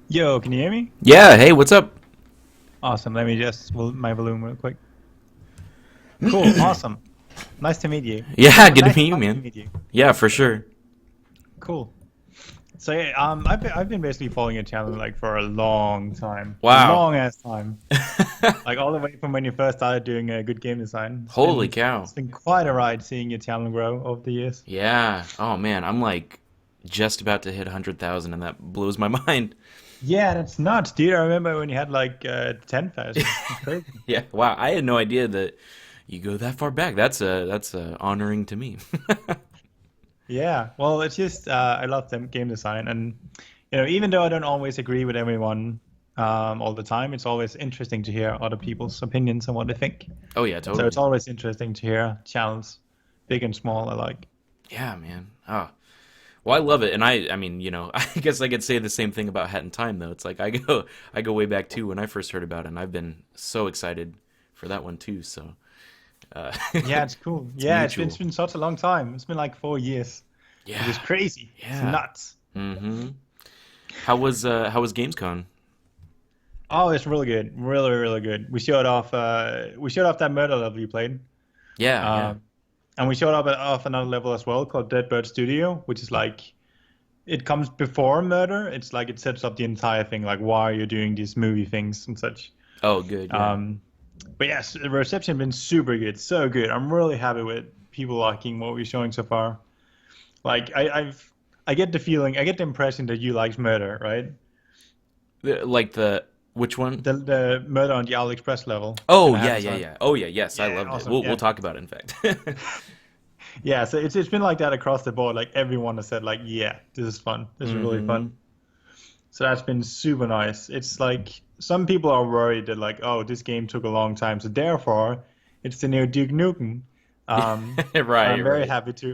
Yo, can you hear me? Yeah, hey, what's up? Awesome. Let me just my volume real quick. Cool. Awesome. Nice to meet you. Yeah, Well, good to nice meet you, finally man. meet you. Yeah, for sure. Cool. So yeah, I've been basically following your channel like for a Wow. long ass time. Like all the way from when you first started doing good game design. It's Holy been cow. it's been quite a ride seeing your channel grow over the years. Yeah. Oh man, I'm like just about to hit 100,000 and that blows my mind. Yeah, that's nuts, dude. I remember when you had like 10,000. It's crazy. Yeah. Wow, I had no idea that you go that far back. That's honoring to me. Yeah, well, it's just I love them game design, and even though I don't always agree with everyone all the time, it's always interesting to hear other people's opinions and what they think. Oh yeah, So it's totally. always interesting to hear channels, big and small alike. Yeah, man. Oh. Well, I love it, and I mean, I guess I could say the same thing about Hat in Time, though. It's like I go way back too when I first heard about it, and I've been so excited for that one too. So, Yeah, it's cool. it's Yeah, it's mutual. been such a long time. It's been like 4 years, which is Yeah, crazy. It's yeah. nuts. Mm-hmm. How was GamesCon? Oh, it's really good, really, really good. We showed off that murder level you played. Yeah, yeah. Um, and we showed up off another level as well called Dead Bird Studio, which is like it comes before murder. It's like it sets up the entire thing, like why you're doing these movie things and such. Oh, good. Yeah. Um, but yes, the reception has been super good, so good. I'm really happy with people liking what we're showing so far. Like I get the feeling, I get the impression that you liked Murder, right? Like the which one? The Murder on the AliExpress level in Oh, the yeah, Hatten yeah, time. yeah. Oh, yeah. Yes, I Yeah, loved it. awesome. We'll Yeah, talk about it, in fact. yeah. So it's been like that across the board. Like everyone has said, like, yeah, this is fun. This is really fun. Mm-hmm. So that's been super nice. It's like some people are worried that like, oh, this game took a long time, so therefore it's the new Duke Nukem. But Right, right. I'm very happy to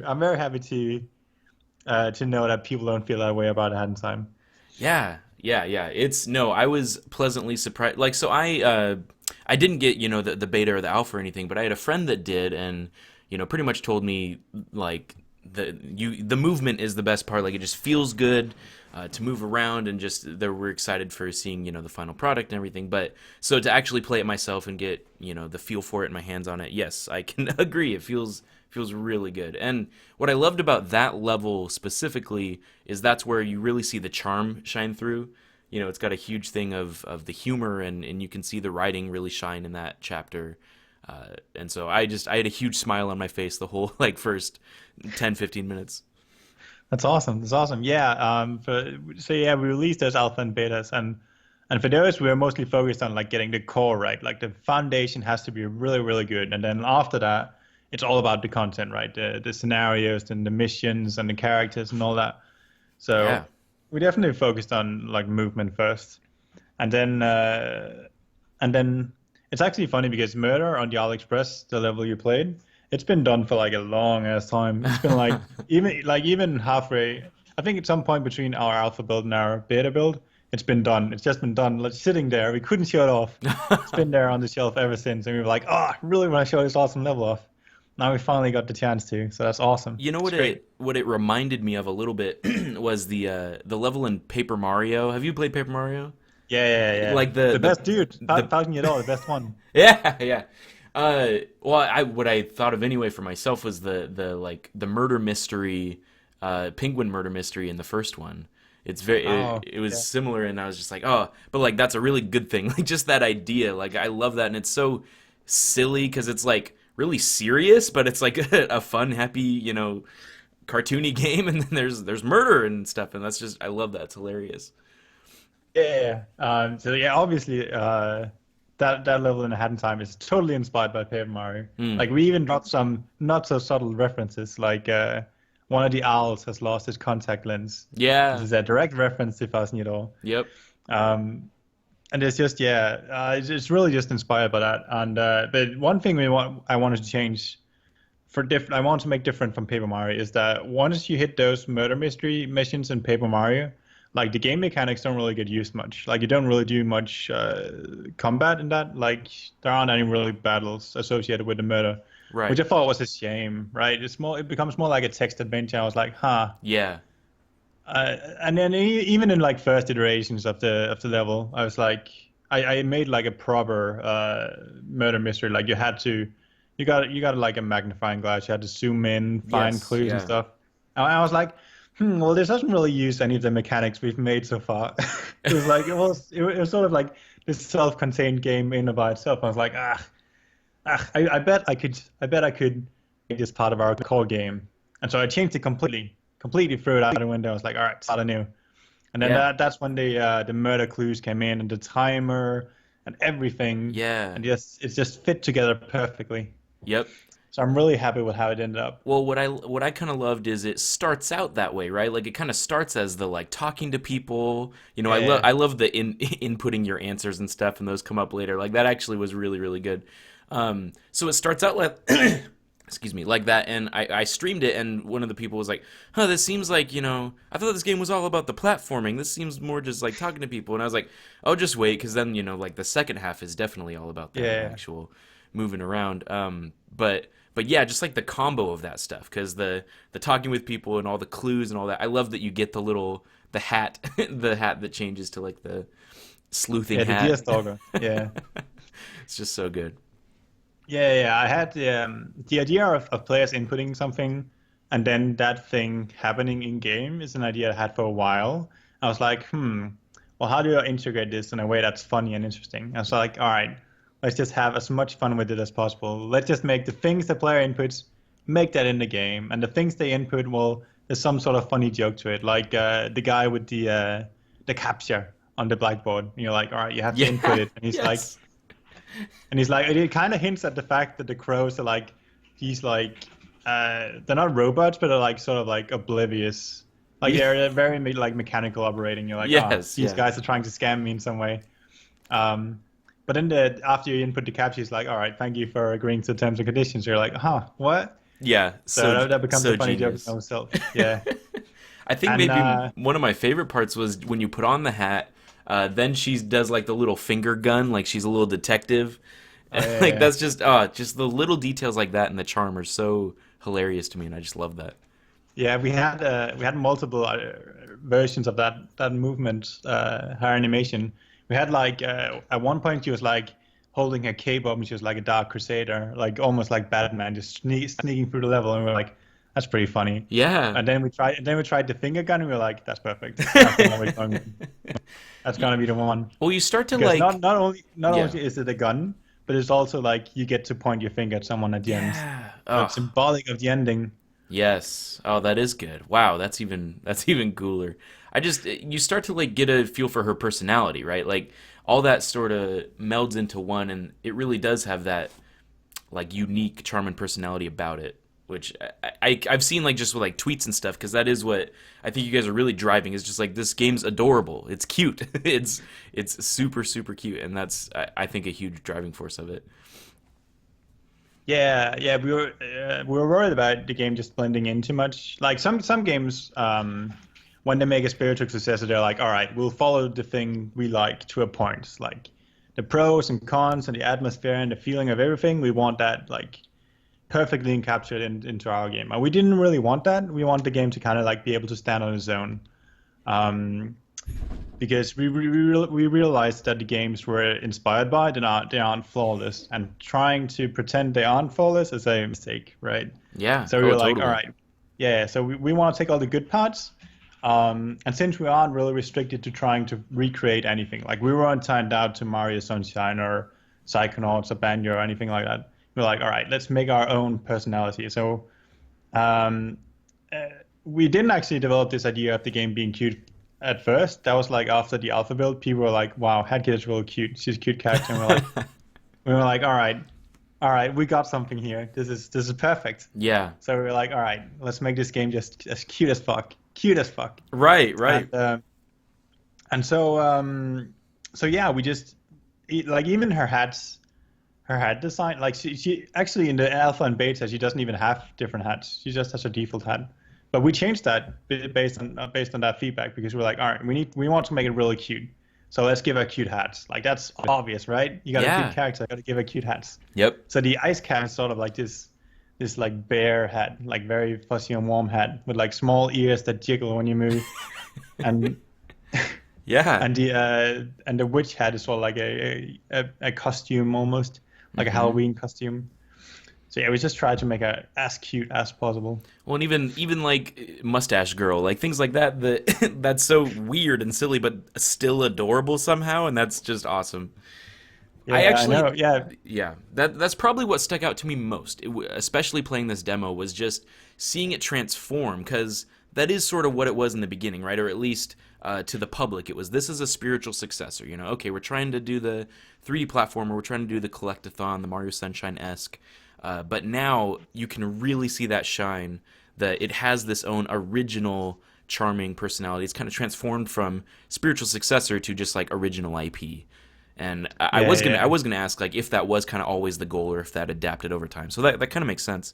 know that people don't feel that way about it in time. Yeah, yeah, yeah. It's no, I was pleasantly surprised. Like, so I didn't get, the beta or the alpha or anything, but I had a friend that did, and pretty much told me like the movement is the best part. Like, it just feels good to move around, and just that we're excited for seeing the final product and everything. But so to actually play it myself and get the feel for it and my hands on it, yes, I can agree. It feels really good. And what I loved about that level specifically is that's where you really see the charm shine through. It's got a huge thing of the humor, and you can see the writing really shine in that chapter. And so I had a huge smile on my face the whole like first 10-15 minutes. That's awesome. That's awesome. Yeah. So yeah, we released those alpha and betas, and for those we are mostly focused on like getting the core right. Like the foundation has to be really really good, and then after that, it's all about the content, right? The scenarios and the missions and the characters and all that. Yeah. So we definitely focused on like movement first, and then it's actually funny because Murder on the AliExpress, the level you played, it's been done for like a long ass time. It's been like even halfway. I think at some point between our alpha build and our beta build, it's been done. It's just been done, like sitting there. We couldn't show it off. It's been there on the shelf ever since, and we were like, oh, I really want to show this awesome level off. Now we finally got the chance to, so that's awesome. You know It's what great. it reminded me of a little bit was the level in Paper Mario. Have you played Paper Mario? Yeah, yeah, yeah. Like The best dude, the Falcon it all, the best one. yeah, yeah. Well, I what I thought of anyway for myself was the murder mystery, penguin murder mystery in the first one. Oh, It was yeah. similar, and I was just like, oh, but like that's a really good thing. Like just that idea, like I love that, and it's so silly because it's like really serious, but it's like a fun, happy, cartoony game, and then there's murder and stuff, and that's just I love that. It's hilarious. Yeah. So yeah, obviously, that level in the Hat in Time is totally inspired by Paper Mario. Mm. Like we even got some not so subtle references, like one of the owls has lost his contact lens. This Yeah. is a direct reference to Fasten It All. Yep. Um, and it's just yeah, it's really just inspired by that. And but one thing I wanted to change for different, I want to make different from Paper Mario is that once you hit those murder mystery missions in Paper Mario, like the game mechanics don't really get used much. Like you don't really do much combat in that. Like there aren't any really battles associated with the murder, which Right. I thought was a shame. Right? It becomes more like a text adventure. I was like, huh. Yeah. And then even in like first iterations of the level, I was like, I made like a proper murder mystery. Like you got like a magnifying glass. You had to zoom in, find Yes, clues and yeah. stuff. And I was like, well, this doesn't really use any of the mechanics we've made so far. It was like it was sort of like this self-contained game in and by itself. I was like, I bet I could make this part of our core game. And so I changed it completely threw it out the window. I was like, all right, start anew. And then Yeah. that's when the murder clues came in and the timer and everything, Yeah. and just it's just fit together perfectly. Yep. So I'm really happy with how it ended up. Well, what I kind of loved is it starts out that way, right? Like it kind of starts as the like talking to people. You know, Yeah, I love the inputting your answers and stuff, and those come up later. Like that actually was really really good. So it starts out like excuse me like that, and I streamed it, and one of the people was like, "Huh, this seems like I thought this game was all about the platforming. This seems more just like talking to people." And I was like, "Oh, just wait, because then like the second half is definitely all about that yeah, actual moving around." But yeah, just like the combo of that stuff, because the talking with people and all the clues and all that. I love that you get the hat the hat that changes to like the sleuthing yeah. The Deer hat. Stalker. Yeah, It's just so good. yeah. I had the idea of players inputting something, and then that thing happening in game is an idea I had for a while. I was like, well, how do I integrate this in a way that's funny and interesting? I was like, all right, let's just have as much fun with it as possible. Let's just make the things the player inputs, make that in the game, and the things they input, well, there's some sort of funny joke to it, like the guy with the capture on the blackboard. You're like, all right, you have to input Yeah. it, Yes. and he's like, it kind of hints at the fact that the crows are like, he's like, they're not robots, but they're like sort of like oblivious. Like Yeah. they're very like mechanical operating. You're like, ah, Yes. these guys Yes. are trying to scam me in some way. Um, but then after you input the captcha, he's like, all right, thank you for agreeing to the terms and conditions. You're like, huh, what? Yeah. So So that becomes a so funny joke in genius. itself. Yeah. I think And maybe one of my favorite parts was when you put on the hat. Then she does like the little finger gun, like she's a little detective. oh yeah, Like yeah. that's just the little details like that and the charm are so hilarious to me, and I just love that. Yeah, we had multiple versions of that movement, her animation. We had like at one point she was like holding her cape up and she was like a dark crusader, like almost like Batman, just sneaking through the level, and we are like, that's pretty funny. Yeah. And then we tried the finger gun, and we were like, that's perfect. That's the one we're going with. That's gonna be the one. Well, you start to Because like, not yeah, only is it a gun, but it's also like you get to point your finger at someone at the end. yeah. So it's Oh, symbolic of the ending. yes. Oh, that is good. Wow, that's even cooler. I just you start to like get a feel for her personality, right? Like all that sort of melds into one, and it really does have that like unique charm and personality about it, which I've seen like just with like tweets and stuff, because that is what I think you guys are really driving, is just like this game's adorable, it's cute, it's super super cute, and that's I think a huge driving force of it. Yeah, we were worried about the game just blending in too much. Like some games, when they make a spiritual successor, they're like, all right, we'll follow the thing we like to a point. Like the pros and cons and the atmosphere and the feeling of everything, we want that like perfectly encapsulated into our game. And we didn't really want that. We want the game to kind of like be able to stand on its own. Um, because we realized that the games we're inspired by they aren't flawless, and trying to pretend they aren't flawless is a mistake, right? Yeah. So we Oh, were like, all totally. right, yeah. So we want to take all the good parts, and since we aren't really restricted to trying to recreate anything, like we weren't tied down to Mario Sunshine or Psychonauts or Banjo or anything like that. We're like, all right, let's make our own personality. So um, uh, we didn't actually develop this idea of the game being cute at first. That was like after the alpha build, people were like, "Wow, Headkit is really cute. She's a cute character." And we were like, all right, we got something here. This is perfect." Yeah. So we were like, "All right, let's make this game just as cute as fuck, cute as fuck." Right. Right. And so yeah, we just like even her hat design, like she actually in the alpha and beta, she doesn't even have different hats. She just has a default hat. But we changed that based on that feedback, because we're like, all right, we want to make it really cute. So let's give her cute hats. Like that's obvious, right? You got a cute Yeah. character, got to give her cute hats. Yep. So the ice cap is sort of like this. this like bear hat, like very fuzzy and warm hat with like small ears that jiggle when you move, and Yeah. and the witch hat is all like a costume almost, like a Hmm. Halloween costume. So yeah, we just tried to make it as cute as possible. Well, and even like mustache girl, like things like that. That that's so weird and silly, but still adorable somehow, and that's just awesome. I Yeah, I actually, know. Yeah, yeah, that's probably what stuck out to me most, especially playing this demo, was just seeing it transform, because that is sort of what it was in the beginning, right? Or at least to the public, it was this is a spiritual successor. You know, okay, we're trying to do the 3D platformer, we're trying to do the collectathon, the Mario Sunshine esque, but now you can really see that shine. That it has this own original charming personality. It's kind of transformed from spiritual successor to just like original IP. And I yeah, was gonna I yeah. was gonna ask like if that was kind of always the goal or if that adapted over time. So that kind of makes sense.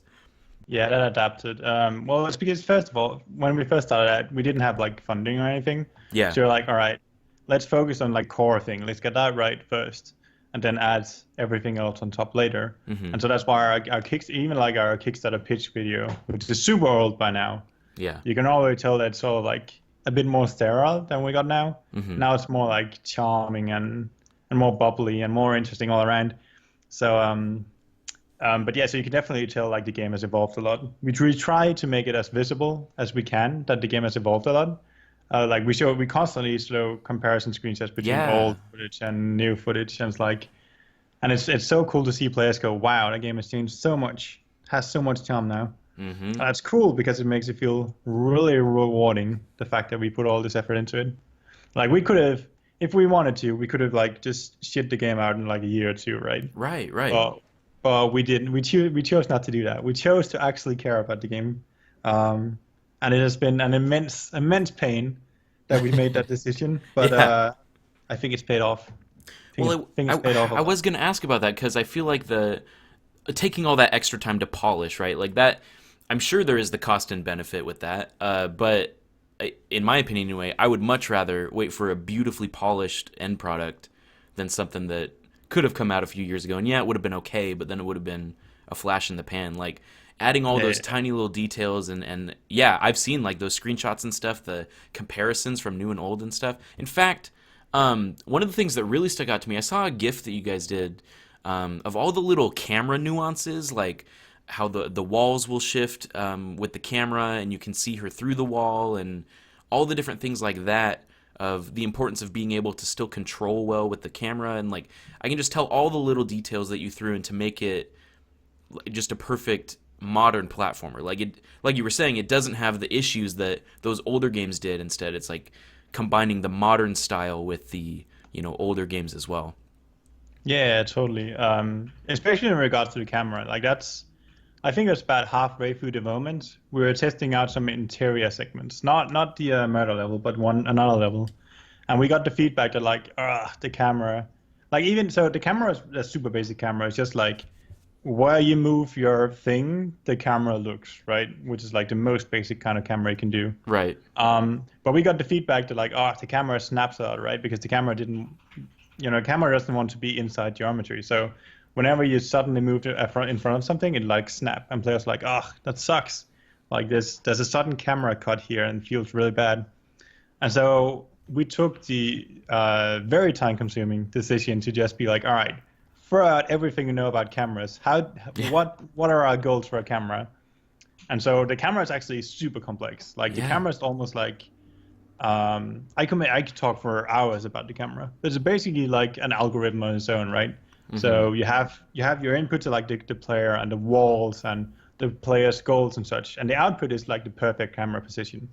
Yeah, that adapted. Well, it's because first of all, when we first started out, we didn't have like funding or anything. Yeah. So we're like, all right, let's focus on like core thing. Let's get that right first, and then add everything else on top later. Hmm. And so that's why our kicks, even like our Kickstarter pitch video, which is super old by now, Yeah. you can already tell that it's sort of like a bit more sterile than we got now. Hmm. Now it's more like charming and more bubbly and more interesting all around. So but yeah, so you can definitely tell like the game has evolved a lot. We try to make it as visible as we can that the game has evolved a lot. Like we constantly show comparison screenshots between Yeah. old footage and new footage, and it's like, and it's so cool to see players go, wow, that game has changed so much, has so much charm now. Hmm. That's cool because it makes it feel really rewarding, the fact that we put all this effort into it. Like we could have, if we wanted to, we could have like just shit the game out in like a year or two, right? Right. Right. But we didn't. We chose not to do that. We chose to actually care about the game, um, and it has been an immense pain that we made that decision. But Yeah. I think it's paid off. Well, Think it's paid off a I lot. was gonna ask about that because I feel like the taking all that extra time to polish, right? Like that, I'm sure there is the cost and benefit with that. But in my opinion, anyway, I would much rather wait for a beautifully polished end product than something that could have come out a few years ago. And yeah, it would have been okay, but then it would have been a flash in the pan. Like adding all Yeah, those yeah, tiny little details and yeah, I've seen like those screenshots and stuff, the comparisons from new and old and stuff. In fact, one of the things that really stuck out to me, I saw a GIF that you guys did of all the little camera nuances, like how the walls will shift with the camera, and you can see her through the wall, and all the different things like that. Of the importance of being able to still control well with the camera, and like I can just tell all the little details that you threw in to make it just a perfect modern platformer. Like it, like you were saying, it doesn't have the issues that those older games did. Instead, it's like combining the modern style with the older games as well. yeah, totally. Especially in regards to the camera, like that's. I think it's about halfway through development. We were testing out some interior segments, not the murder level, but one another level, and we got the feedback that like, the camera, like even so, the camera is a super basic camera. It's just like where you move your thing, the camera looks, right? Which is like the most basic kind of camera you can do. Right. But we got the feedback that like, the camera snaps out, right? Because the camera didn't, camera doesn't want to be inside geometry. So whenever you suddenly move in front of something, it like snap, and players are like, that sucks. Like there's a sudden camera cut here and it feels really bad. And so we took the very time-consuming decision to just be like, all right, throw out everything you know about cameras. Yeah. What are our goals for a camera? And so the camera is actually super complex. Like the Yeah. camera is almost like I could talk for hours about the camera. It's basically like an algorithm on its own, right? Hmm. So you have your input to like the player and the walls and the player's goals and such, and the output is like the perfect camera position.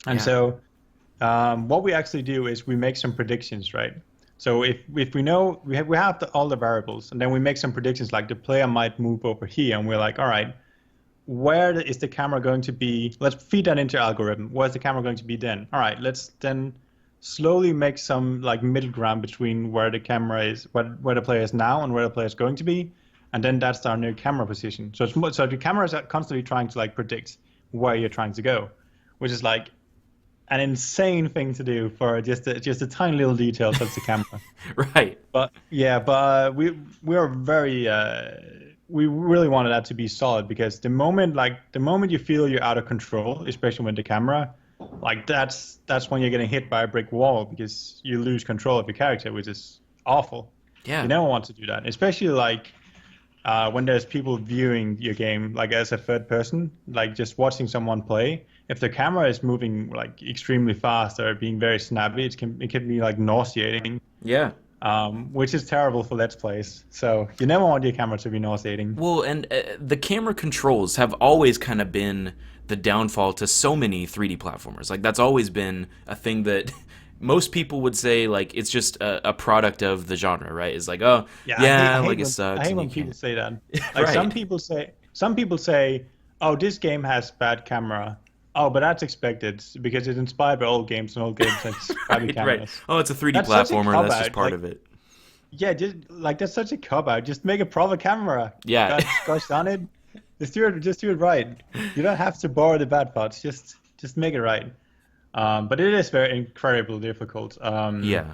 And Yeah. so what we actually do is we make some predictions, right? So if we know we have all the variables, and then we make some predictions like the player might move over here, and we're like, all right, is the camera going to be? Let's feed that into algorithm. Where's the camera going to be then? All right, let's then slowly make some like middle ground between where the camera is, where the player is now, and where the player is going to be, and then that's our new camera position. So the camera is constantly trying to like predict where you're trying to go, which is like an insane thing to do for just a tiny little detail such as the camera. Right. But yeah, but we are very we really wanted that to be solid because the moment you feel you're out of control, especially with the camera, like that's when you're getting hit by a brick wall because you lose control of your character, which is awful. You Yeah. never want to do that, especially like when there's people viewing your game like as a third person, like just watching someone play. If the camera is moving like extremely fast or being very snappy, it can be like nauseating, Yeah. which is terrible for Let's Plays. So you never want your camera to be nauseating. Well, and the camera controls have always kind of been the downfall to so many 3D platformers. Like that's always been a thing that most people would say like it's just a product of the genre, right? It's like, oh Yeah, yeah, I hate like it when I sucks hate and you when people can't. say that. Like Right. some people say, "Oh, this game has bad camera." Oh, but that's expected because it's inspired by old games and old games have crappy Right, right. cameras. Oh, it's a 3D That's such a platformer. cop That's just out. part Like, of it. yeah, just like that's such a cop out. Just make a proper camera. Yeah. Gosh darn it. Just do it right. You don't have to borrow the bad parts. Just make it right. But it is very incredibly difficult. Yeah.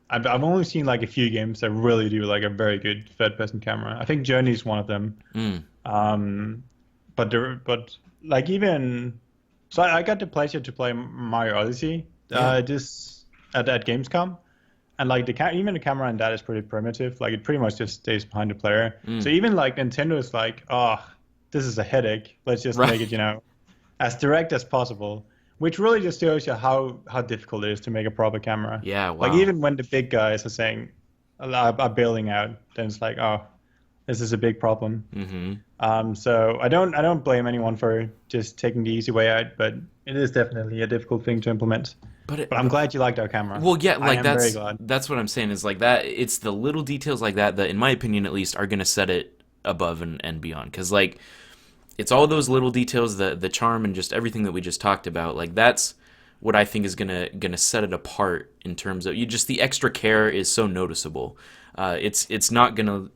I've only seen like a few games that really do like a very good third person camera. I think Journey is one of them. Mm. Um, but like even so, I got the pleasure to play Mario Odyssey Yeah. this at Gamescom, and like even the camera in that is pretty primitive. Like it pretty much just stays behind the player. So Mm. even like Nintendo is like, oh, this is a headache. Let's just make it, Right. as direct as possible. Which really just shows you how difficult it is to make a proper camera. Yeah. Like Wow. even when the big guys are saying are bailing out, then it's like, oh, this is a big problem. Mm-hmm. So I don't blame anyone for just taking the easy way out, but it is definitely a difficult thing to implement. But But I'm glad you liked our camera. well, yeah, I like am very glad. that's what I'm saying is like that. It's the little details like that that, in my opinion, at least, are gonna set it above and beyond. Because like it's all those little details, the charm, and just everything that we just talked about. Like that's what I think is gonna set it apart in terms of you. Just the extra care is so noticeable. It's not gonna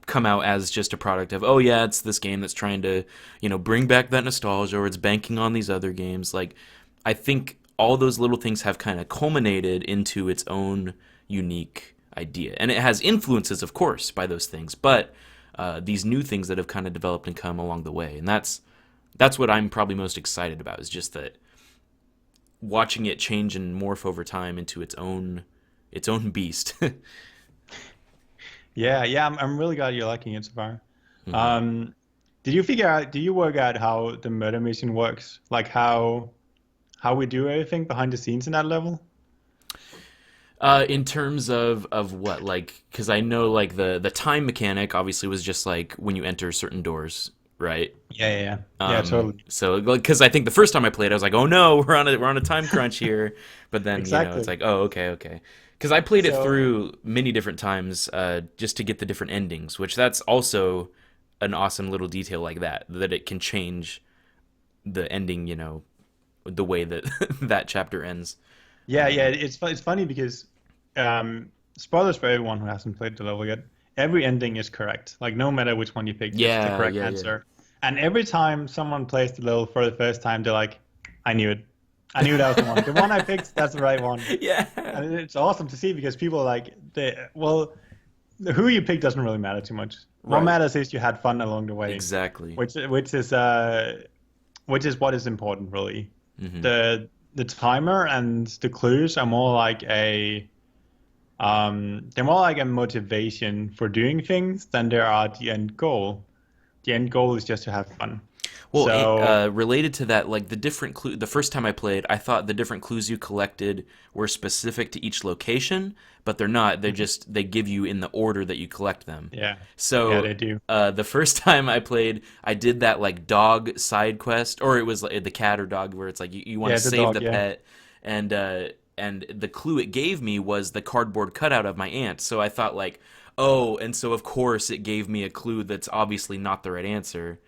come out as just a product of, oh yeah, it's this game that's trying to bring back that nostalgia, or it's banking on these other games. Like I think all those little things have kind of culminated into its own unique idea, and it has influences, of course, by those things, but these new things that have kind of developed and come along the way. And that's what I'm probably most excited about, is just that watching it change and morph over time into its own beast. Yeah, yeah, I'm really glad you're liking it so far. Hmm. Um, did you work out how the murder mission works? Like how we do everything behind the scenes in that level? In terms of what, like, because I know like the time mechanic obviously was just like when you enter certain doors, right? Yeah, yeah, yeah. Yeah, totally. So like, because I think the first time I played, I was like, oh no, we're on a time crunch here. But then it's Exactly. like, oh, okay, okay. Because I played it So through many different times, just to get the different endings, which that's also an awesome little detail like that it can change the ending, the way that that chapter ends. yeah, yeah, it's funny because spoilers for everyone who hasn't played the level yet. Every ending is correct. Like no matter which one you pick, it's the Yeah, correct yeah, yeah. answer. And every time someone plays the level for the first time, they're like, "I knew it. I knew that was the one. The one I picked, that's the right one." Yeah. And it's awesome to see because people are like well, who you pick doesn't really matter too much. What Right. matters is you had fun along the way, Exactly. which is what is important really. Hmm. The timer and the clues are more like they're more like a motivation for doing things than they are the end goal. The end goal is just to have fun. Well, So related to that, like the first time I played, I thought the different clues you collected were specific to each location, but they're not. They give you in the order that you collect them. yeah, yeah, So they do. the first time I played, I did that like dog side quest, or it was like the cat or dog, where it's like you want to Yeah, the save dog. the Yeah, pet, and the clue it gave me was the cardboard cutout of my aunt. So I thought like, oh, and so of course it gave me a clue that's obviously not the right answer.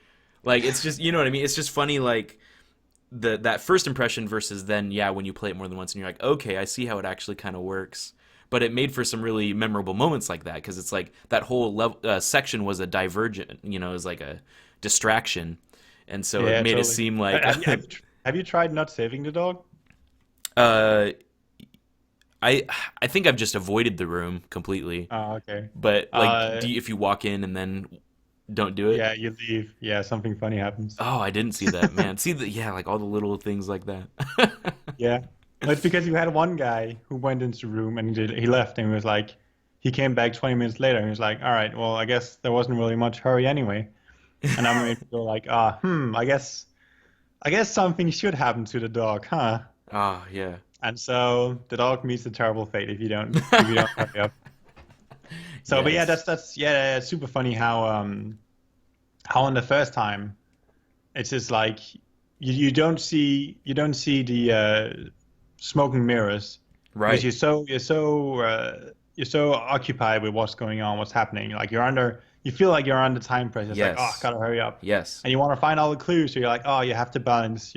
Like it's just, you know what I mean? It's just funny, like that first impression versus then, yeah, when you play it more than once and you're like, okay, I see how it actually kind of works. But it made for some really memorable moments like that, because it's like that whole section was a divergent, it was like a distraction, and so it yeah, made it totally. seem like, Have you tried not saving the dog? uh, I I think I've just avoided the room completely. Oh, okay. But like, Uh, if you walk in and then Don't do it. Yeah, you leave. Yeah, something funny happens. Oh, I didn't see that, man. See the yeah, like all the little things like that. Yeah. No, it's because you had one guy who went into the room and he left and he was like, he came back 20 minutes later and he was like, all right, well, I guess there wasn't really much hurry anyway. And I'm going to go like, I guess something should happen to the dog, huh? Ah, yeah. And so the dog meets a terrible fate if you don't hurry up. So, but yeah, Yes. that's yeah, it's super funny how on the first time it's just like you don't see the smoking mirrors because Right. you're so occupied with what's going on, what's happening. Like you feel like you're under time pressure. It's like, oh, Yes. gotta hurry up, Yes. and you want to find all the clues. So you're like, oh, you have to balance,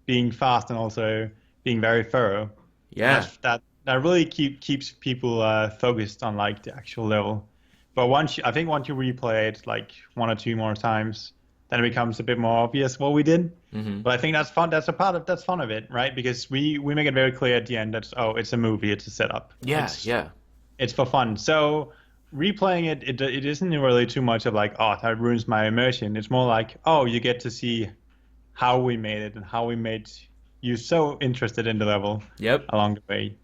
being fast and also being very thorough, and Yeah. that really keeps people focused on like the actual level. But I think once you replay it like one or two more times, then it becomes a bit more obvious what we did. Hmm. But I think that's fun. That's fun of it, right? Because we make it very clear at the end that it's a movie, it's a setup, Yeah. Yeah. it's for fun. So replaying it isn't really too much of like, oh, that ruins my immersion. It's more like, oh, you get to see how we made it and how we made you so interested in the level Yep. along the way.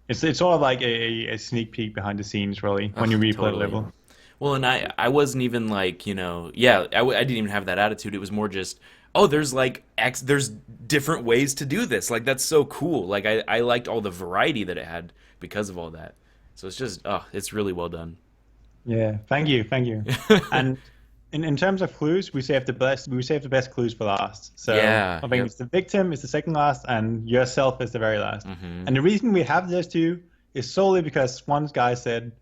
It's sort of like a sneak peek behind the scenes, really, when Ugh, you replay the totally. level. Well, and I wasn't even like, yeah, I didn't even have that attitude. It was more just, oh, there's like there's different ways to do this. Like that's so cool. Like I liked all the variety that it had because of all that. So it's just, oh, it's really well done. Yeah, thank you, thank you. And in terms of clues, we save the best clues for last. So Yeah. I think Yep. it's the victim is the second last, and yourself is the very last. Hmm. And the reason we have those two is solely because one guy said,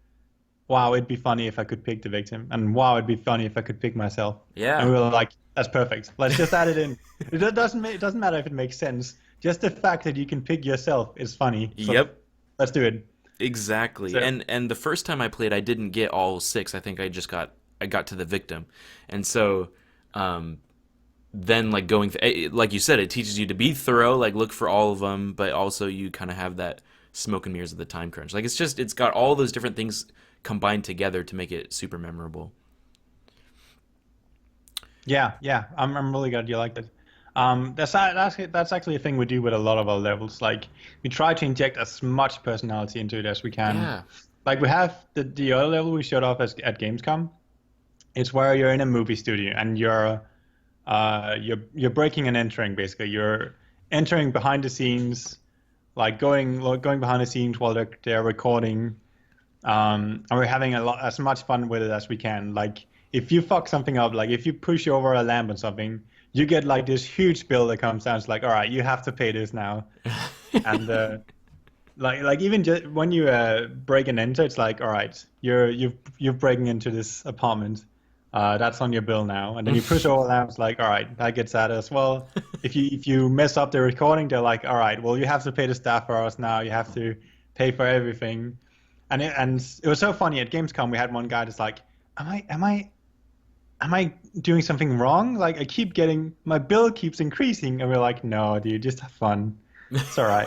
"Wow, it'd be funny if I could pick the victim," and "Wow, it'd be funny if I could pick myself." And Yeah. we were like, "That's perfect. Let's just add it in." It doesn't matter if it makes sense. Just the fact that you can pick yourself is funny. So Yep. let's do it. Exactly. So And the first time I played, I didn't get all six. I think I got to the victim, and so um, then like like you said, it teaches you to be thorough, like look for all of them, but also you kind of have that smoke and mirrors of the time crunch. Like it's got all those different things combined together to make it super memorable. yeah, yeah, I'm really glad you liked it. That's actually a thing we do with a lot of our levels. Like we try to inject as much personality into it as we can. Yeah. Like we have the other level we showed off at Gamescom. It's where you're in a movie studio and you're breaking and entering basically. You're entering behind the scenes, like going behind the scenes while they're recording. And we're having as much fun with it as we can. Like if you fuck something up, like if you push over a lamp or something, you get like this huge bill that comes down. It's like, all right, you have to pay this now. And like even just when you break and enter, it's like, all right, you're breaking into this apartment. That's on your bill now. And then you push over a lamp. It's like, all right, that gets added as well. If you mess up the recording, they're like, all right, well you have to pay the staff hours now. You have to pay for everything. And it was so funny at Gamescom. We had one guy that's like, am I doing something wrong? Like I keep getting my bill keeps increasing, and we're like, no, dude, just have fun. It's all right.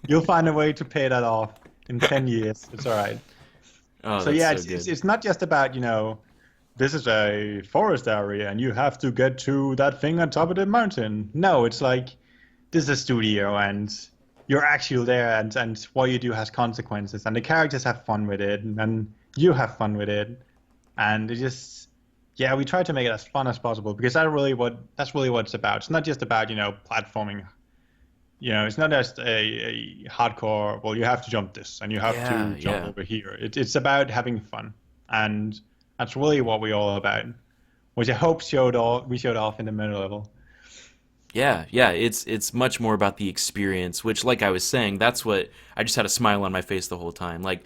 You'll find a way to pay that off in 10 years. It's all right. Oh, So that's yeah, so it's good. not just about, this is a forest area and you have to get to that thing on top of the mountain. No, it's like this is a studio and you're actually there and what you do has consequences and the characters have fun with it and you have fun with it. And it just yeah, we try to make it as fun as possible because that's really what it's about. It's not just about, platforming. It's not just a hardcore, well, you have to jump this and you have Yeah, to jump yeah. over here. It's about having fun. And that's really what we're all about, which I hope we showed off in the middle level. Yeah, yeah, it's much more about the experience, which like I was saying, that's what I just had a smile on my face the whole time. Like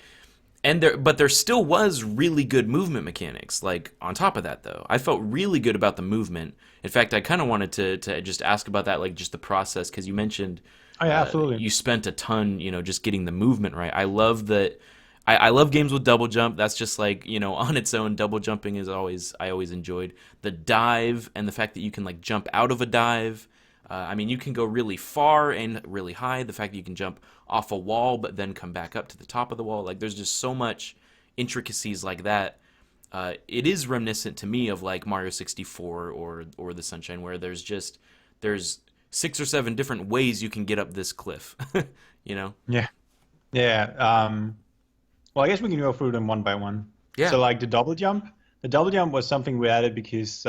but there still was really good movement mechanics. Like on top of that though, I felt really good about the movement. In fact, I kind of wanted to just ask about that, like just the process, because you mentioned Oh yeah, absolutely. you spent a ton, just getting the movement right. I love that. I love games with double jump. That's just like, on its own, double jumping is I always enjoyed the dive and the fact that you can like jump out of a dive. I mean, you can go really far and really high. The fact that you can jump off a wall but then come back up to the top of the wall. Like, there's just so much intricacies like that. it is reminiscent to me of like Mario 64 or the Sunshine, where there's 6 or 7 different ways you can get up this cliff. you know? Yeah. Yeah. Well, I guess we can go through them one by one. Yeah. So like the double jump. The double jump was something we added because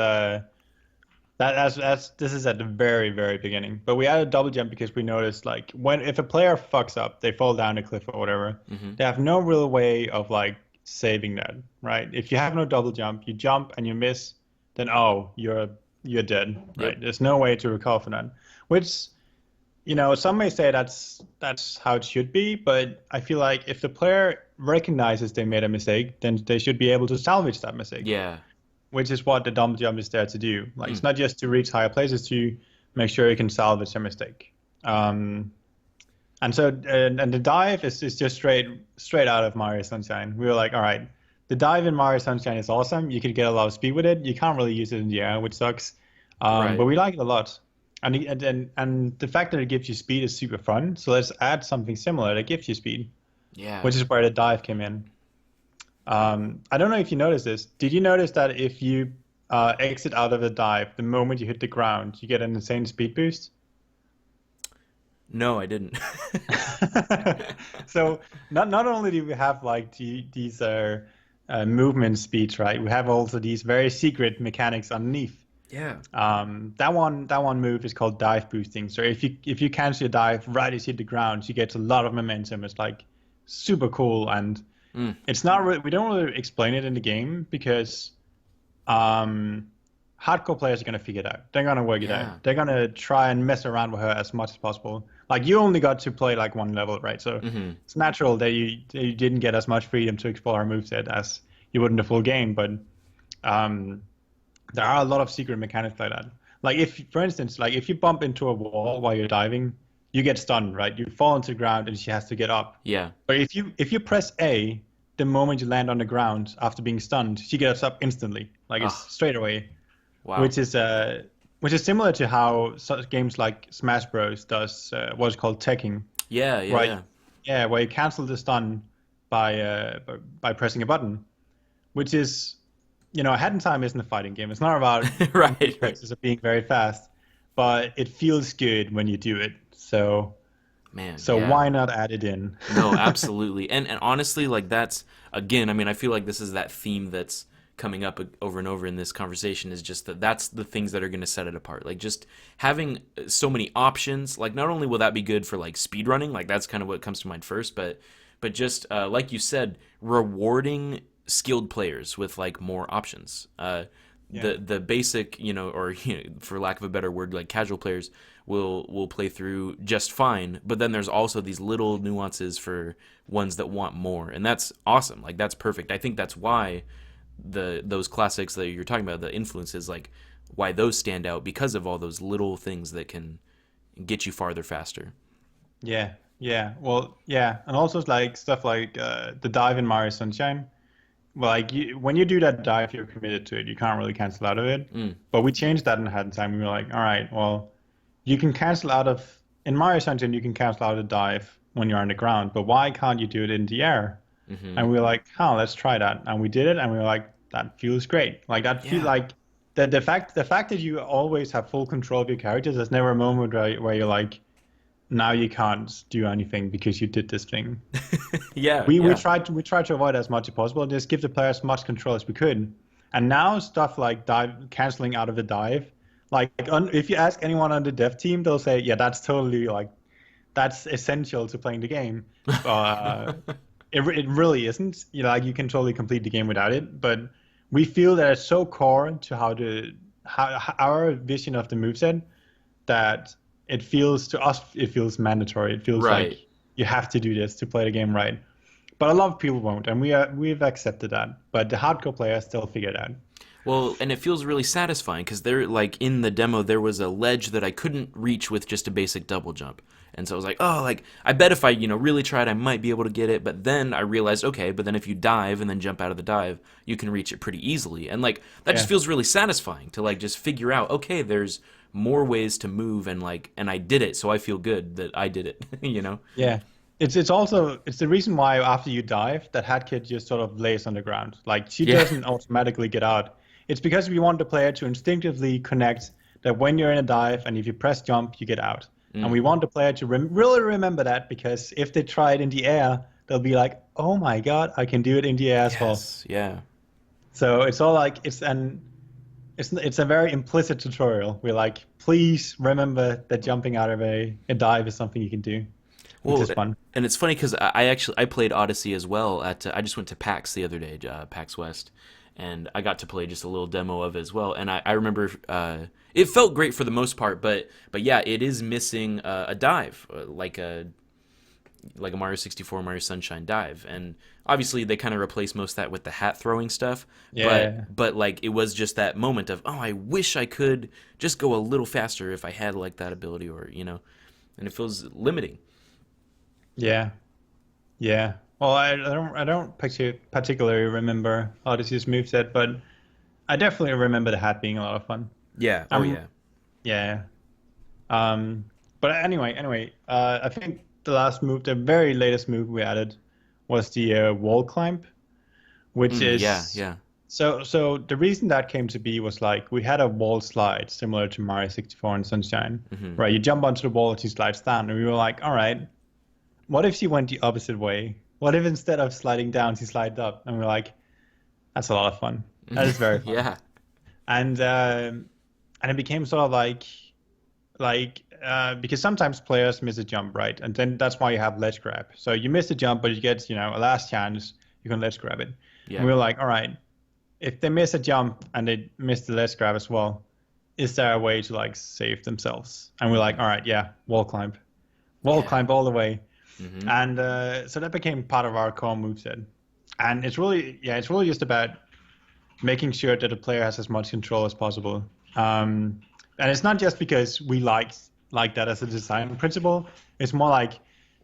that's this is at the very, very beginning. But we added double jump because we noticed like when if a player fucks up, they fall down a cliff or whatever, Hmm. they have no real way of like saving that, right? If you have no double jump, you jump and you miss, then oh, you're dead, right? Yep. There's no way to recover from that. Which, some may say that's how it should be, but I feel like if the player recognizes they made a mistake, then they should be able to salvage that mistake, Yeah. which is what the double jump is there to do. Like Mm. it's not just to reach higher places, to make sure you can salvage a mistake. And so and the dive is just straight out of Mario Sunshine. We were like, all right, the dive in Mario Sunshine is awesome. You could get a lot of speed with it. You can't really use it in the air, which sucks. But Right. we like it a lot. And the fact that it gives you speed is super fun. So let's add something similar that gives you speed, Yeah. which is where the dive came in. I don't know if you noticed this. Did you notice that if you exit out of the dive, the moment you hit the ground, you get an insane speed boost? No, I didn't. So not only do we have like these movement speeds, right? We have also these very secret mechanics underneath. Yeah. That one move is called dive boosting. So if you cancel your dive right as you hit the ground, you get a lot of momentum. It's like super cool, and Mm. it's not really, we don't really explain it in the game because hardcore players are gonna figure it out. They're gonna work it Yeah. out. They're gonna try and mess around with her as much as possible. Like you only got to play like one level, right? So Hmm. it's natural that you didn't get as much freedom to explore her moveset as you would in the full game. But um, there are a lot of secret mechanics like that. Like if, for instance, like if you bump into a wall while you're diving, you get stunned, right? You fall into the ground and she has to get up. Yeah. But if you press A, the moment you land on the ground after being stunned, she gets up instantly, like it's Oh, straight away, wow. which is similar to how games like Smash Bros does what's called teching, Yeah, yeah, right? yeah. Yeah, where you cancel the stun by pressing a button, which is, Hat in Time isn't a fighting game. It's not about Right, right. reflexes of being very fast, but it feels good when you do it. So Man, so yeah. why not add it in? No, absolutely. And honestly, like that's again, I mean, I feel like this is that theme that's coming up over and over in this conversation is just that's the things that are going to set it apart. Like just having so many options, like not only will that be good for like speedrunning, like that's kind of what comes to mind first, but just like you said, rewarding skilled players with like more options. Yeah. The basic, or for lack of a better word, like casual players will play through just fine. But then there's also these little nuances for ones that want more, and that's awesome. Like that's perfect. I think that's why those classics that you're talking about, the influences, like why those stand out because of all those little things that can get you farther faster. Yeah, yeah. Well, yeah, and also it's like stuff like the dive in Mario Sunshine. Well, like when you do that dive, you're committed to it. You can't really cancel out of it. Mm, But we changed that in Hat in Time. We were like, all right, well, you can cancel out of in Mario Sunshine, you can cancel out a dive when you're on the ground, but why can't you do it in the air? hmm. And we were like, oh, let's try that. And we did it, and we were like, that feels great. Like that feel Yeah. like the fact that you always have full control of your characters. There's never a moment where you're like, now you can't do anything because you did this thing. Yeah, We yeah. tried to avoid as much as possible, just give the player as much control as we could. And now stuff like dive canceling out of the dive, like if you ask anyone on the dev team, they'll say, yeah, that's totally like that's essential to playing the game. Uh, it really isn't. Like you can totally complete the game without it, but we feel that it's so core to how our vision of the moveset that it feels mandatory. It feels like Right. you have to do this to play the game right. But a lot of people won't, and we've accepted that. But the hardcore players still figure it out. Well, and it feels really satisfying because there, like in the demo, there was a ledge that I couldn't reach with just a basic double jump, and so I was like, oh, like I bet if I, really tried, I might be able to get it. But then I realized, okay, but then if you dive and then jump out of the dive, you can reach it pretty easily, and like that just Yeah, feels really satisfying to like just figure out, okay, there's more ways to move, and I did it, so I feel good that I did it, yeah, it's also it's the reason why after you dive, that hat kid just sort of lays on the ground. Like she Yeah. doesn't automatically get out. It's because we want the player to instinctively connect that when you're in a dive and if you press jump, you get out. And we Mm. want the player to really remember that because if they try it in the air, they'll be like, "Oh my God, I can do it in the air as well." Yes. Yeah. So it's all like it's a very implicit tutorial. We're like, please remember that jumping out of a dive is something you can do, which Well, is fun. and it's funny because I actually I played Odyssey as well. I just went to PAX the other day, PAX West, and I got to play just a little demo of it as well. And I remember it felt great for the most part, but yeah, it is missing a dive, like a Mario 64, Mario Sunshine dive, and obviously they kind of replaced most of that with the hat throwing stuff. Yeah, But like it was just that moment of, oh, I wish I could just go a little faster if I had like that ability, or and it feels limiting. yeah, yeah. Well, I don't particularly remember Odyssey's moveset, but I definitely remember the hat being a lot of fun. Yeah. Oh Um, yeah. yeah. Um, but anyway, I think the last move, the very latest move we added was the wall climb, which Yeah. is Yeah. so the reason that came to be was like we had a wall slide similar to Mario 64 and Sunshine, Hmm. right? You jump onto the wall, she slides down, and we were like, all right, what if she went the opposite way? What if instead of sliding down, she slides up? And we're like, that's a lot of fun. That is very fun. Yeah. And it became sort of because sometimes players miss a jump, right? And then that's why you have ledge grab. So you miss a jump, but you get, a last chance, you can ledge grab it. And Yeah. we were like, all right, if they miss a jump and they miss the ledge grab as well, is there a way to like save themselves? And we're like, Hmm. all right, yeah, wall Yeah. climb all the way. Hmm. And so that became part of our core moveset. And it's really just about making sure that the player has as much control as possible. And it's not just because we like that as a design principle. It's more like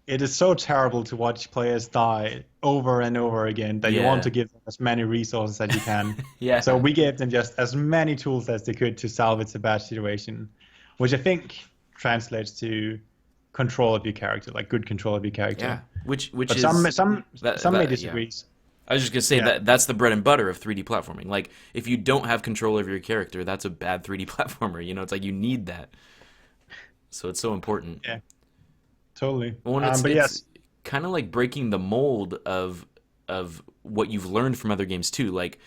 it is so terrible to watch players die over and over again that you want Yeah. to give them as many resources as you can. So Yeah. we gave them just as many tools as they could to salvage a bad situation, which I think translates to control of your character, like good control of your character. Yeah. Which But is some may yeah. disagree. I was just gonna say Yeah. that that's the bread and butter of 3D platforming. Like if you don't have control over your character, that's a bad 3D platformer. It's like you need that. So it's so important. Yeah, totally. Well, and it's But it's yes, kind of like breaking the mold of what you've learned from other games too. Like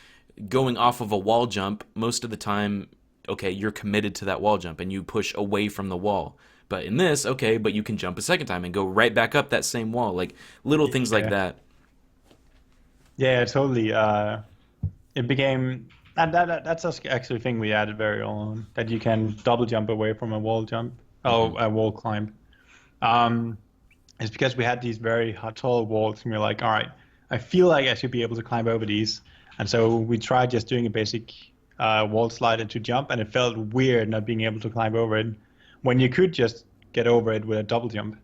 going off of a wall jump, most of the time, okay, you're committed to that wall jump and you push away from the wall. But in this, okay, but you can jump a second time and go right back up that same wall. Like little things like yeah, that. yeah, totally. It became that's actually a thing we added very early on that you can double jump away from a wall jump. Hmm. Oh, a wall climb. Um, it's because we had these very tall walls, and we were like, all right, I feel like I should be able to climb over these, and so we tried just doing a basic wall slider to jump, and it felt weird not being able to climb over it when you could just get over it with a double jump.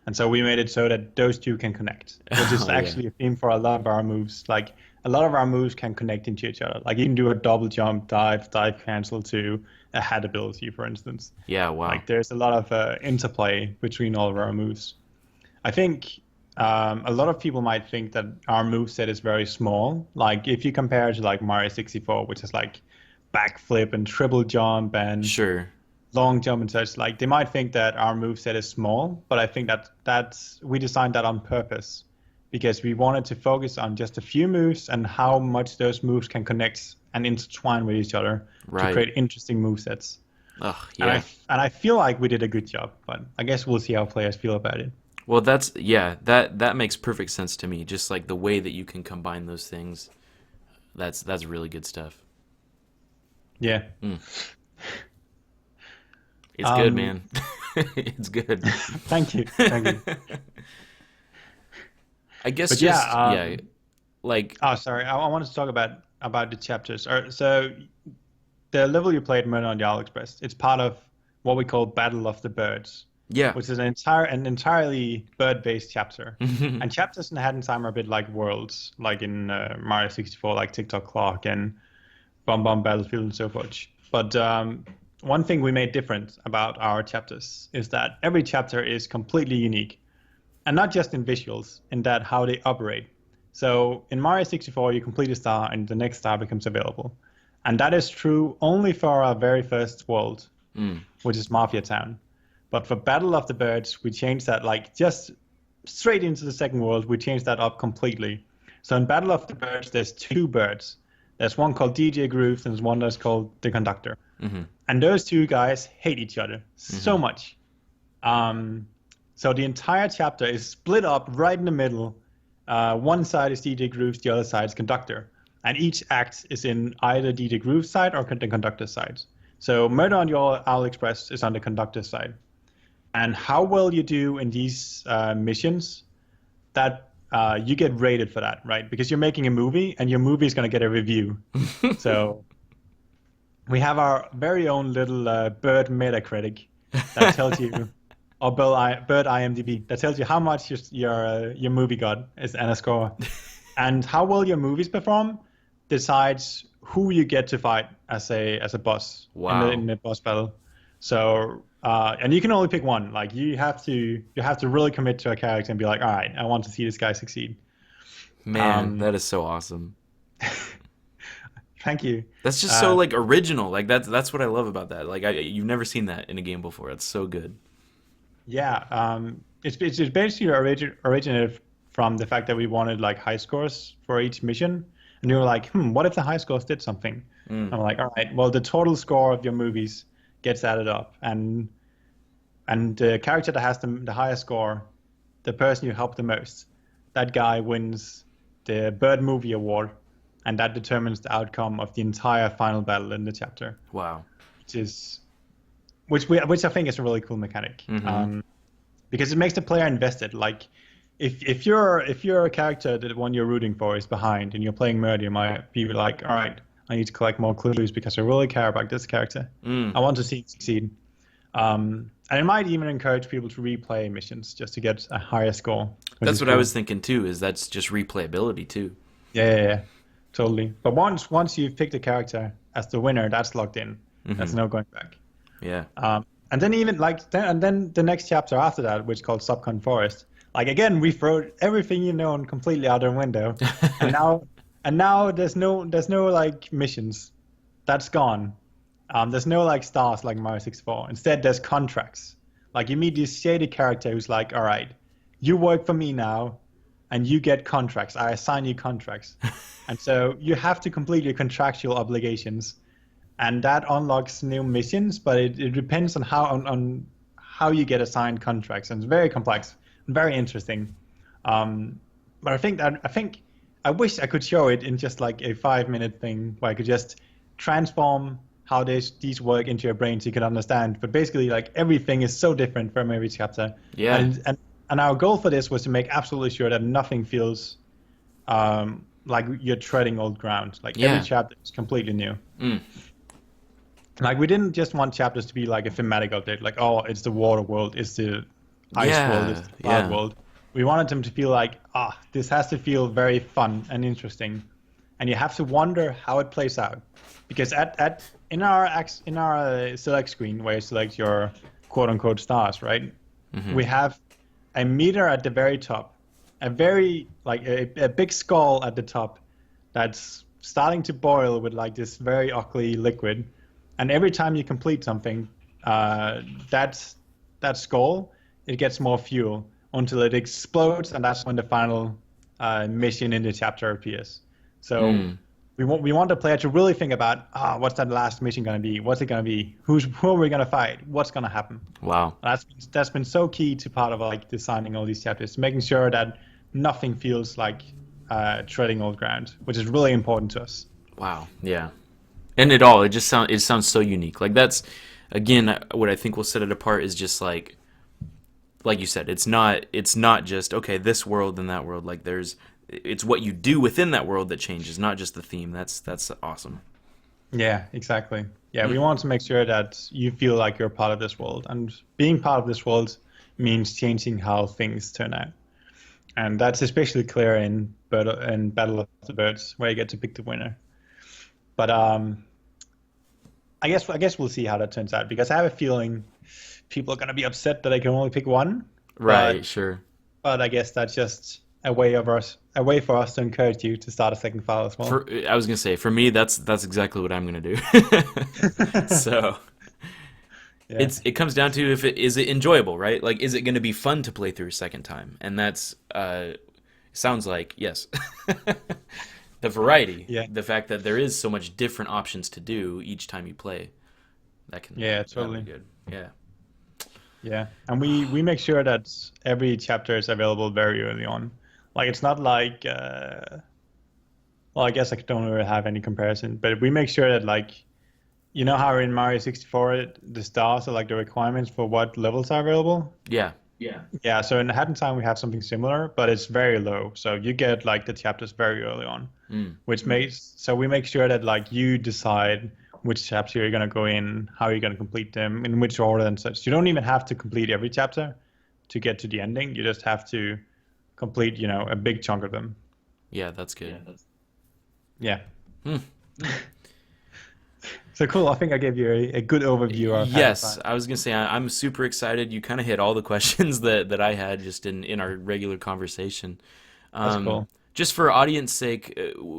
And so we made it so that those two can connect, which is Oh yeah. actually a theme for a lot of our moves. Like a lot of our moves can connect into each other. Like you can do a double jump, dive cancel to a hat ability, for instance. Yeah, wow. Like there's a lot of interplay between all of our moves. I think a lot of people might think that our move set is very small. Like if you compare it to like Mario 64, which is like backflip and triple jump and Sure. long jump and such, like they might think that our move set is small, but I think that's we designed that on purpose because we wanted to focus on just a few moves and how much those moves can connect and intertwine with each other to Right. create interesting move sets. Ugh, And yeah. I feel like we did a good job, but I guess we'll see how players feel about it. Well, that makes perfect sense to me. Just like the way that you can combine those things. That's really good stuff. Yeah. Mm. It's good, Um, man. It's good. thank you. I guess But yeah, just yeah, like oh, sorry, I wanted to talk about the chapters. So the level you played, Murder on the Owl Express, it's part of what we call Battle of the Birds, yeah. which is an entirely bird-based chapter. And chapters in Hat in Time are a bit like worlds, like in Mario 64, like TikTok Clock and Bomb Bomb Battlefield and so forth. But one thing we made different about our chapters is that every chapter is completely unique. and not just in visuals, in that how they operate. So in Mario 64, you complete a star and the next star becomes available. And that is true only for our very first world, Mm. which is Mafia Town. But for Battle of the Birds, we changed that like just straight into the second world, we changed that up completely. So in Battle of the Birds, there's two birds. There's one called DJ Grooves and there's one that's called the Conductor. Mm-hmm. And those two guys hate each other Mm-hmm. so much. Um, so the entire chapter is split up right in the middle. One side is DJ Grooves, the other side is Conductor. And each act is in either DJ Grooves' side or the Conductor's side. So Murder on Your Owl Express is on the Conductor's side. And how well you do in these missions, that you get rated for that, right? Because you're making a movie, and your movie is going to get a review. So we have our very own little bird Metacritic that tells you, or bird IMDb that tells you how much your movie got is and a score, and how well your movies perform decides who you get to fight as a boss in Wow. the boss battle. So and you can only pick one. Like you have to really commit to a character and be like, all right, I want to see this guy succeed. Man, Um, that is so awesome. Thank you. That's just so Uh, like original. Like that's what I love about that. Like you've never seen that in a game before. That's so good. Yeah, it's basically originated from the fact that we wanted like high scores for each mission, and we were like, what if the high scores did something? Mm. I'm like, all right, well, the total score of your movies gets added up, and the character that has the highest score, the person you help the most, that guy wins the Bird Movie Award, and that determines the outcome of the entire final battle in the chapter, Wow. which is which I think is a really cool mechanic. Mm-hmm. Because it makes the player invested. Like if you're a character that one you're rooting for is behind and you're playing murder, you might be like, all right, I need to collect more clues because I really care about this character. Mm. I want to see it succeed. And it might even encourage people to replay missions just to get a higher score, which That's is what I cool. was thinking too. Is that's just replayability too. Yeah, yeah, yeah, totally. But once you've picked a character as the winner, that's locked in. Mm-hmm. There's no going back. Yeah. And then even like and then the next chapter after that, which is called Subcon Forest, like again we throw everything you know completely out the window, and now there's no like missions, that's gone. There's no like stars like Mario 64. Instead, there's contracts. Like you meet this shady character who's like, all right, you work for me now, and you get contracts. I assign you contracts, and so you have to complete your contractual obligations, and that unlocks new missions, but it depends on how you get assigned contracts, and it's very complex and very interesting. But I think I wish I could show it in just like a 5 minute thing where I could just transform how these work into your brain so you can understand. But basically, like everything is so different from every chapter, Yeah. and our goal for this was to make absolutely sure that nothing feels like you're treading old ground. Like every Yeah. chapter is completely new. Mm. Like we didn't just want chapters to be like a thematic update, like oh, it's the water world, it's the ice world, it's Yeah. the cloud Yeah. world. We wanted them to feel like this has to feel very fun and interesting, and you have to wonder how it plays out, because at in our select screen where you select your quote unquote stars, right? Mm-hmm. We have a meter at the very top, a very like a big skull at the top that's starting to boil with like this very ugly liquid, and every time you complete something, that's that skull, it gets more fuel until it explodes, and that's when the final mission in the chapter appears. So Mm. we want the player to really think about what's that last mission gonna be? What's it gonna be? Who are we gonna fight? What's gonna happen? Wow. That's been so key to part of like designing all these chapters, making sure that nothing feels like treading old ground, which is really important to us. Wow. Yeah. And it sounds so unique. Like that's again what I think will set it apart is just like you said, it's not just okay, this world and that world. Like it's what you do within that world that changes, not just the theme. That's awesome. Yeah, exactly. Yeah, we Mm. want to make sure that you feel like you're part of this world, and being part of this world means changing how things turn out. And that's especially clear in Battle of the Birds, where you get to pick the winner. But I guess we'll see how that turns out, because I have a feeling people are gonna be upset that I can only pick one. Right, But sure. but I guess that's just a way for us to encourage you to start a second file as well. I was gonna say, for me, that's exactly what I'm gonna do. So Yeah, it comes down to if it is it enjoyable, right? Like, is it gonna be fun to play through a second time? And that's sounds like yes. The variety, yeah, the fact that there is so much different options to do each time you play, yeah, that'll be totally. good. Yeah. Yeah, and we make sure that every chapter is available very early on. Like it's not like well, I guess I don't really have any comparison, but we make sure that like you know how in Mario 64 the stars are like the requirements for what levels are available. Yeah. Yeah, so in Hat in Time we have something similar, but it's very low. So you get like the chapters very early on, Mm. which makes so we make sure that like you decide which chapter you're gonna go in, how you're gonna complete them, in which order and such. You don't even have to complete every chapter to get to the ending. You just have to complete, you know, a big chunk of them. Yeah, that's good. Yeah. Hmm. So cool. I think I gave you a good overview of Hat in Yes, Time. I was gonna say I'm super excited. You kind of hit all the questions that I had just in our regular conversation. That's Um, cool. just for audience sake,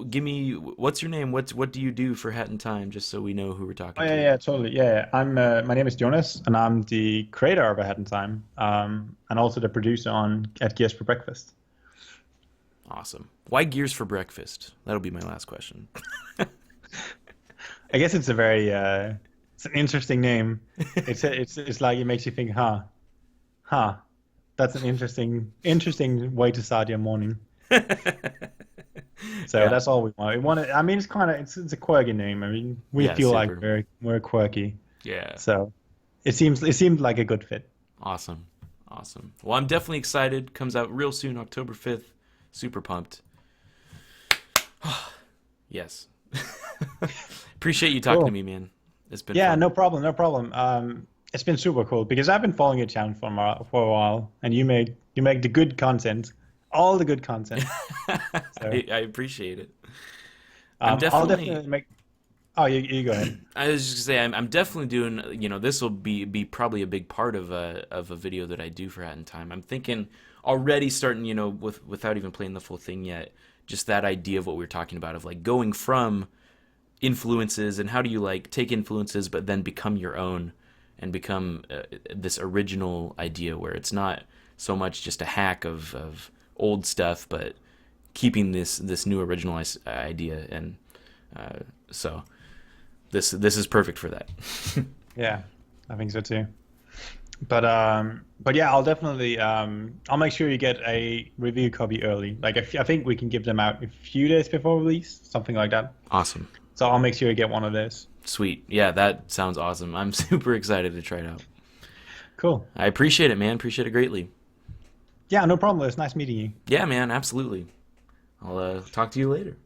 give me what's your name? What do you do for Hat in Time? Just so we know who we're Oh talking yeah, to. yeah, totally. Yeah, yeah. I'm my name is Jonas, and I'm the creator of A Hat in Time, and also the producer on At Gears for Breakfast. Awesome. Why Gears for breakfast? That'll be my last question. I guess it's a very it's an interesting name. It's like it makes you think, huh. That's an interesting way to start your morning. So Yeah. that's all we want. We want it. I mean, it's kind of it's a quirky name. I mean, we Yeah, feel like super. we're quirky, Yeah. so it seemed like a good fit. Awesome. Awesome. Well, I'm definitely excited. Comes out real soon, October 5th. Super pumped. Yes. Appreciate you talking to Cool. me, man. It's been Yeah, fun. no problem, no problem. It's been super cool because I've been following your channel for a while, and you make the good content, all the good content. So I appreciate it. I'm I'll definitely. definitely make. Oh, you go ahead. I was just gonna say I'm definitely doing. This will be probably a big part of a video that I do for Hat in Time. I'm thinking already starting. Without even playing the full thing yet. Just that idea of what we were talking about of like going from influences and how do you like take influences but then become your own and become this original idea where it's not so much just a hack of old stuff but keeping this new original idea and so this is perfect for that. Yeah, I think so too. But yeah, I'll make sure you get a review copy early. Like I think we can give them out a few days before release, something like that. Awesome. So I'll make sure you get one of those. Sweet. Yeah, that sounds awesome. I'm super excited to try it out. Cool. I appreciate it, man. Appreciate it greatly. Yeah, no problem. It's nice meeting you. Yeah, man, absolutely. I'll talk to you later.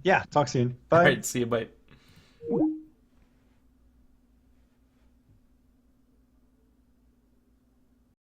Yeah, talk soon. All Bye. right, see you. Bye.